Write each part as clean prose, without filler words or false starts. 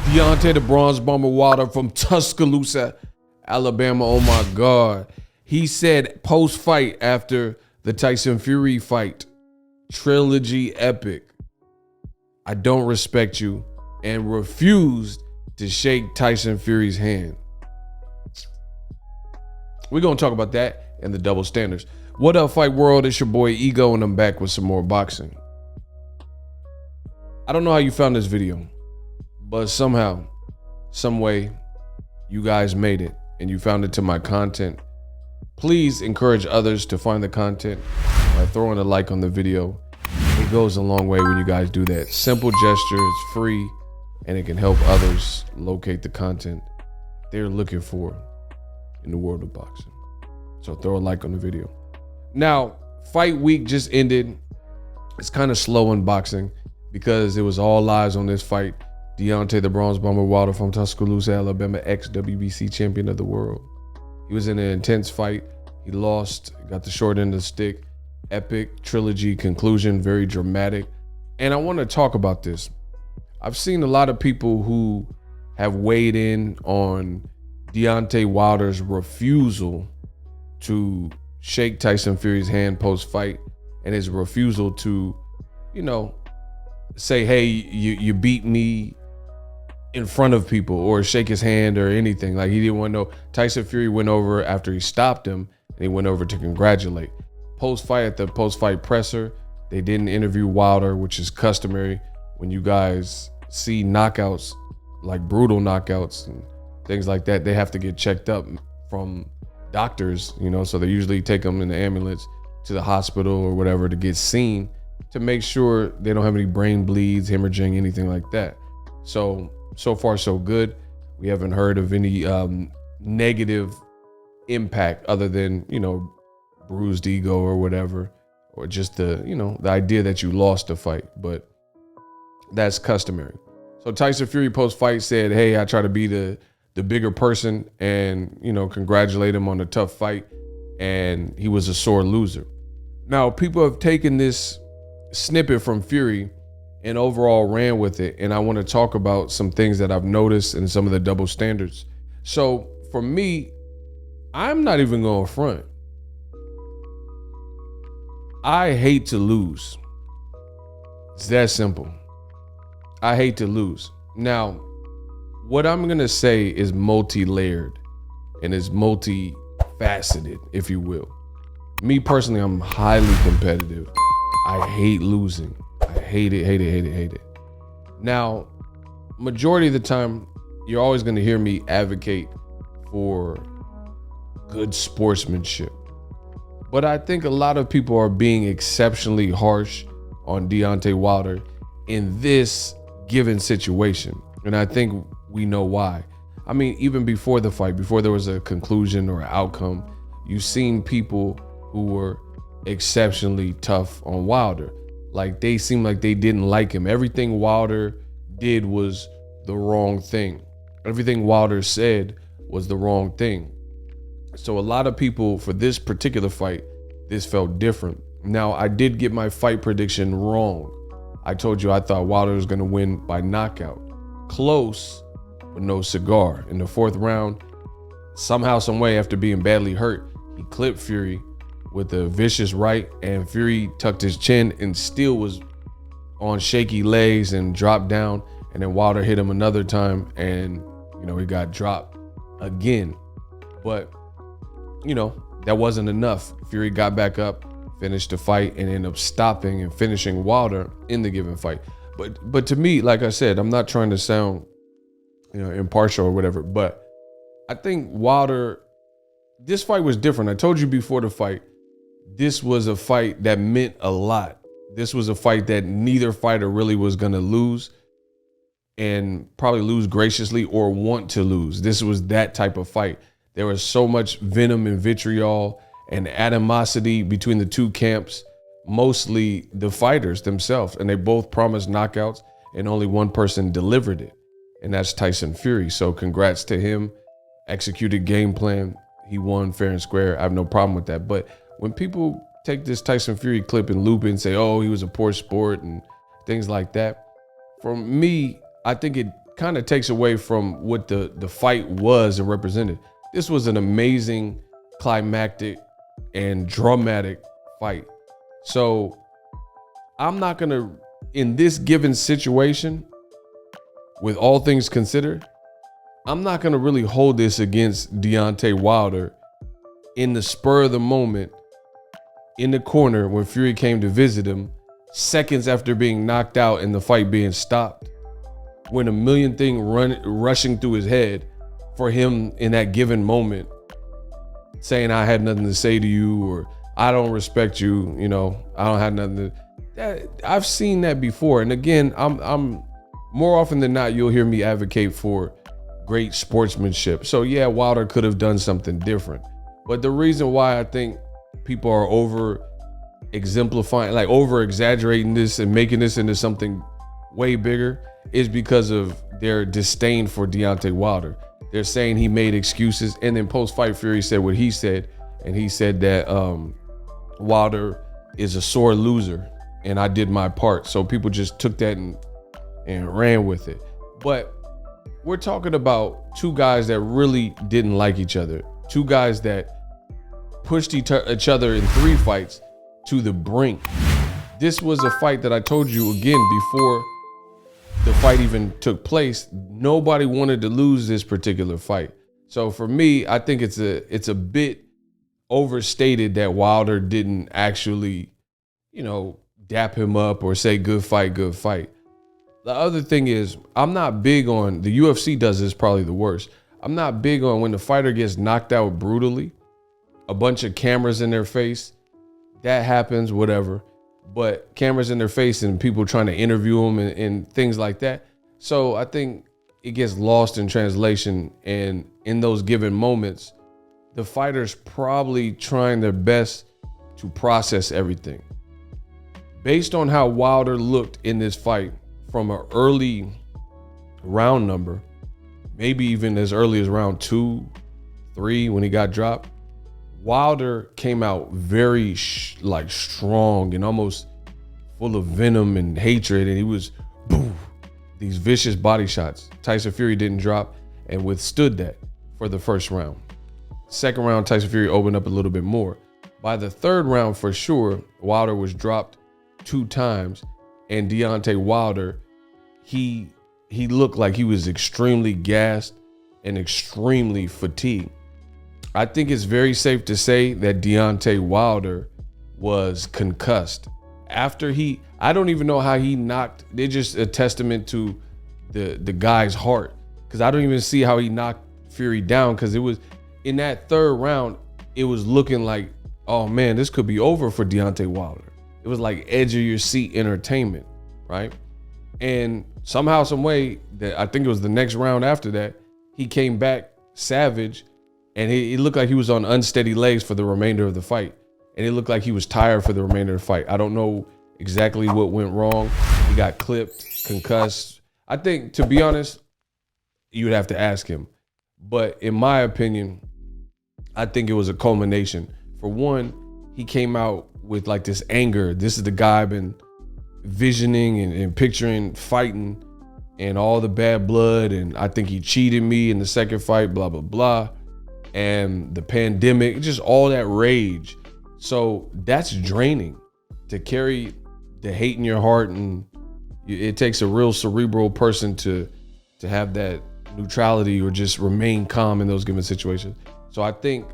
Deontay the Bronze Bomber Wilder from Tuscaloosa, Alabama. Oh my God. He said post-fight after the Tyson Fury fight, trilogy epic, I don't respect you, and refused to shake Tyson Fury's hand. We're going to talk about that and the double standards. What up, Fight World? It's your boy Ego, and I'm back with some more boxing. I don't know how you found this video, but somehow, some way, you guys made it and you found it to my content. Please encourage others to find the content by throwing a like on the video. It goes a long way when you guys do that. Simple gesture, it's free, and it can help others locate the content they're looking for in the world of boxing. So throw a like on the video. Now, fight week just ended. It's kind of slow in boxing because it was all eyes on this fight. Deontay the Bronze Bomber Wilder from Tuscaloosa, Alabama, ex-WBC champion of the world. He was in an intense fight. He lost, got the short end of the stick. Epic trilogy conclusion, very dramatic. And I want to talk about this. I've seen a lot of people who have weighed in on Deontay Wilder's refusal to shake Tyson Fury's hand post-fight and his refusal to, say, hey, you beat me in front of people, or shake his hand or anything. Like, he didn't want to know. Tyson Fury went over after he stopped him, and he went over to congratulate. Post-fight, at the post-fight presser, they didn't interview Wilder, which is customary when you guys see knockouts, like brutal knockouts and things like that. They have to get checked up from doctors, so they usually take them in the ambulance to the hospital or whatever to get seen to make sure they don't have any brain bleeds, hemorrhaging, anything like that. So far, so good. We haven't heard of any negative impact other than, bruised ego or whatever, or just the idea that you lost the fight, but that's customary. So Tyson Fury post-fight said, hey, I try to be the bigger person and, congratulate him on the tough fight, and he was a sore loser. Now, people have taken this snippet from Fury and overall ran with it. And I want to talk about some things that I've noticed and some of the double standards. So for me, I'm not even going to front. I hate to lose. It's that simple. I hate to lose. Now, what I'm going to say is multi-layered and is multi-faceted, if you will. Me personally, I'm highly competitive. I hate losing. I hate it. Now, majority of the time, you're always going to hear me advocate for good sportsmanship. But I think a lot of people are being exceptionally harsh on Deontay Wilder in this given situation. And I think we know why. I mean, even before the fight, before there was a conclusion or an outcome, you've seen people who were exceptionally tough on Wilder. Like, they seemed like they didn't like him. Everything Wilder did was the wrong thing. Everything Wilder said was the wrong thing. So a lot of people, for this particular fight, this felt different. Now, I did get my fight prediction wrong. I told you I thought Wilder was going to win by knockout. Close, but no cigar. In the fourth round, somehow, some way, after being badly hurt, he clipped Fury with a vicious right, and Fury tucked his chin and still was on shaky legs and dropped down. And then Wilder hit him another time, and he got dropped again. But that wasn't enough. Fury got back up, finished the fight, and ended up stopping and finishing Wilder in the given fight. But to me, like I said, I'm not trying to sound impartial or whatever, but I think Wilder, this fight was different. I told you before the fight, this was a fight that meant a lot. This was a fight that neither fighter really was going to lose, and probably lose graciously or want to lose. This was that type of fight. There was so much venom and vitriol and animosity between the two camps, mostly the fighters themselves. And they both promised knockouts, and only one person delivered it, and that's Tyson Fury. So congrats to him. Executed game plan. He won fair and square. I have no problem with that. But when people take this Tyson Fury clip and loop it and say, oh, he was a poor sport and things like that, for me, I think it kind of takes away from what the fight was and represented. This was an amazing, climactic, and dramatic fight. So I'm not gonna, in this given situation, with all things considered, I'm not gonna really hold this against Deontay Wilder in the spur of the moment, in the corner when Fury came to visit him, seconds after being knocked out and the fight being stopped, when a million things rushing through his head for him in that given moment, saying I had nothing to say to you, or I don't respect you, you know, I don't have nothing to. I've seen that before. And again, I'm more often than not, you'll hear me advocate for great sportsmanship. So yeah, Wilder could have done something different. But the reason why I think people are over exaggerating this and making this into something way bigger is because of their disdain for Deontay Wilder. They're saying he made excuses, and then post-fight Fury said what he said, and he said that Wilder is a sore loser and I did my part. So people just took that and ran with it. But we're talking about two guys that really didn't like each other, two guys that pushed each other in 3 fights to the brink. This was a fight that I told you again before the fight even took place. Nobody wanted to lose this particular fight. So for me, I think it's a bit overstated that Wilder didn't actually, you know, dap him up or say good fight, good fight. The other thing is, I'm not big on, the UFC does this probably the worst. I'm not big on when the fighter gets knocked out brutally, a bunch of cameras in their face. That happens, whatever. But cameras in their face and people trying to interview them and things like that. So I think it gets lost in translation. And in those given moments, the fighter's probably trying their best to process everything. Based on how Wilder looked in this fight from an early round number, maybe even as early as round 2, 3 when he got dropped, Wilder came out very strong and almost full of venom and hatred, and he was boom, these vicious body shots. Tyson Fury didn't drop and withstood that for the first round. Second round, Tyson Fury opened up a little bit more. By the third round, for sure, Wilder was dropped 2 times, and Deontay Wilder, he looked like he was extremely gassed and extremely fatigued. I think it's very safe to say that Deontay Wilder was concussed. After I don't even know how he knocked, they're just a testament to the guy's heart, because I don't even see how he knocked Fury down, because it was in that third round, it was looking like, oh man, this could be over for Deontay Wilder. It was like edge of your seat entertainment, right? And somehow, some way, that I think it was the next round after that, he came back savage, and he looked like he was on unsteady legs for the remainder of the fight. And it looked like he was tired for the remainder of the fight. I don't know exactly what went wrong. He got clipped, concussed. I think, to be honest, you would have to ask him. But in my opinion, I think it was a culmination. For one, he came out with like this anger. This is the guy I've been visioning and picturing fighting, and all the bad blood. And I think he cheated me in the second fight, blah, blah, blah. And the pandemic, just all that rage. So that's draining to carry the hate in your heart, and it takes a real cerebral person to have that neutrality or just remain calm in those given situations. So I think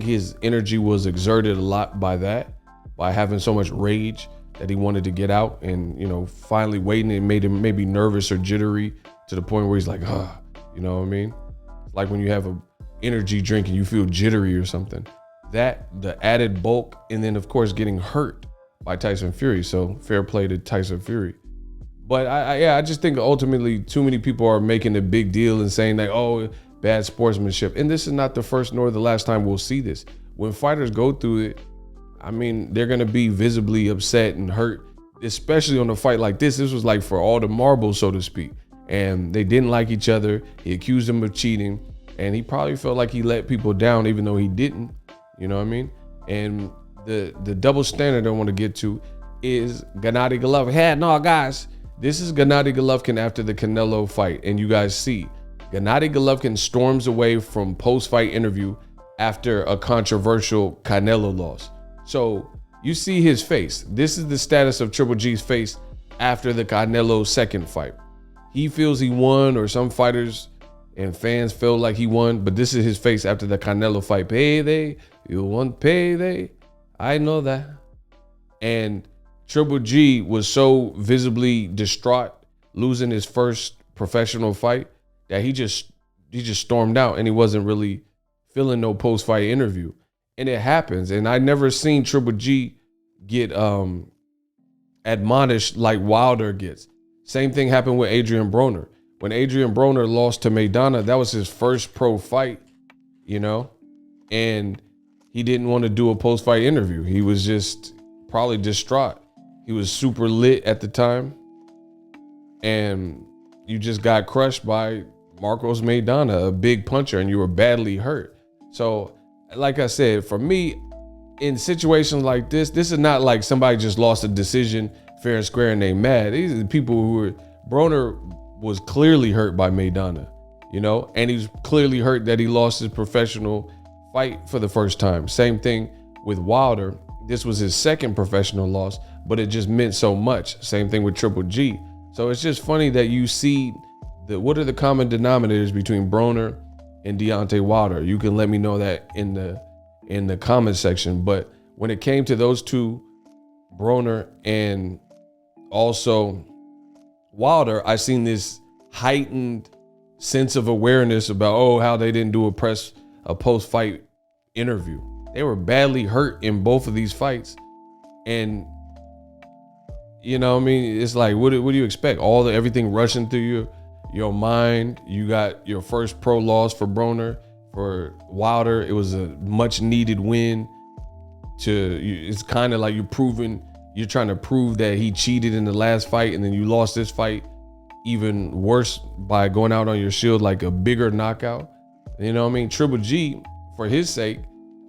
his energy was exerted a lot by that, by having so much rage that he wanted to get out, and finally waiting, it made him maybe nervous or jittery to the point where he's like, you know what I mean? Like when you have a energy drink and you feel jittery or something. That, the added bulk, and then of course getting hurt by Tyson Fury. So fair play to Tyson Fury. But I just think ultimately too many people are making a big deal and saying that, oh, bad sportsmanship. And this is not the first nor the last time we'll see this. When fighters go through it, I mean, they're gonna be visibly upset and hurt, especially on a fight like this. This was like for all the marbles, so to speak. And they didn't like each other. He accused him of cheating, and he probably felt like he let people down even though he didn't. You know what I mean? And the double standard I want to get to is Gennady Golovkin. Hey, no, guys, This is Gennady Golovkin after the Canelo fight. And you guys see, Gennady Golovkin storms away from post-fight interview after a controversial Canelo loss. So you see his face. This is the status of Triple G's face after the Canelo second fight. He feels he won, or some fighters and fans feel like he won, but this is his face after the Canelo fight. Payday, you want payday? I know that. And Triple G was so visibly distraught losing his first professional fight that he just stormed out, and he wasn't really feeling no post-fight interview. And it happens. And I never seen Triple G get admonished like Wilder gets. Same thing happened with Adrien Broner. When Adrien Broner lost to Maidana, that was his first pro fight, you know, and he didn't want to do a post-fight interview. He was just probably distraught. He was super lit at the time, and you just got crushed by Marcos Maidana, a big puncher, and you were badly hurt. So, like I said, for me, in situations like this is not like somebody just lost a decision fair and square and they mad. These are the people who were, Broner was clearly hurt by Maidana, you know, and he was clearly hurt that he lost his professional fight for the first time. Same thing with Wilder. This was his second professional loss, but it just meant so much. Same thing with Triple G. So it's just funny that you see what are the common denominators between Broner and Deontay Wilder. You can let me know that in the comment section. But when it came to those two, Broner and also Wilder, I seen this heightened sense of awareness about, oh, how they didn't do a post-fight interview. They were badly hurt in both of these fights. And, you know what I mean? It's like, what do you expect? Everything rushing through your mind. You got your first pro loss for Broner. For Wilder, it was a much needed win. It's kind of like you're trying to prove that he cheated in the last fight, and then you lost this fight even worse by going out on your shield, like a bigger knockout. You know what I mean? Triple G, for his sake,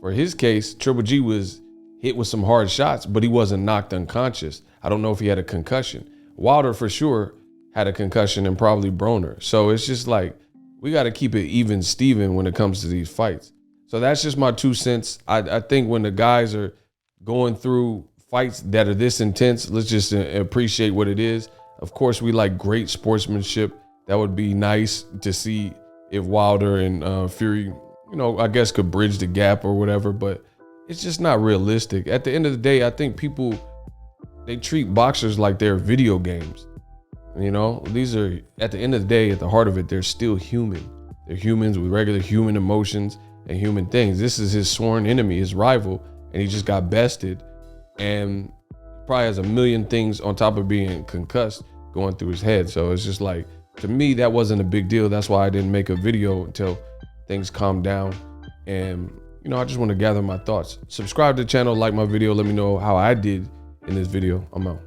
for his case, Triple G was hit with some hard shots, but he wasn't knocked unconscious. I don't know if he had a concussion. Wilder for sure had a concussion, and probably Broner. So it's just like, we got to keep it even Steven when it comes to these fights. So that's just my 2 cents. I think when the guys are going through fights that are this intense, let's just appreciate what it is. Of course, we like great sportsmanship. That would be nice to see if Wilder and Fury, you know, I guess could bridge the gap or whatever, but it's just not realistic. At the end of the day, I think people, they treat boxers like they're video games. You know, these are, at the end of the day, at the heart of it, they're still human. They're humans with regular human emotions and human things. This is his sworn enemy, his rival, and he just got bested, and probably has a million things on top of being concussed going through his head. So it's just like, to me, that wasn't a big deal. That's why I didn't make a video until things calmed down. And, you know, I just want to gather my thoughts. Subscribe to the channel, like my video, let me know how I did in this video. I'm out.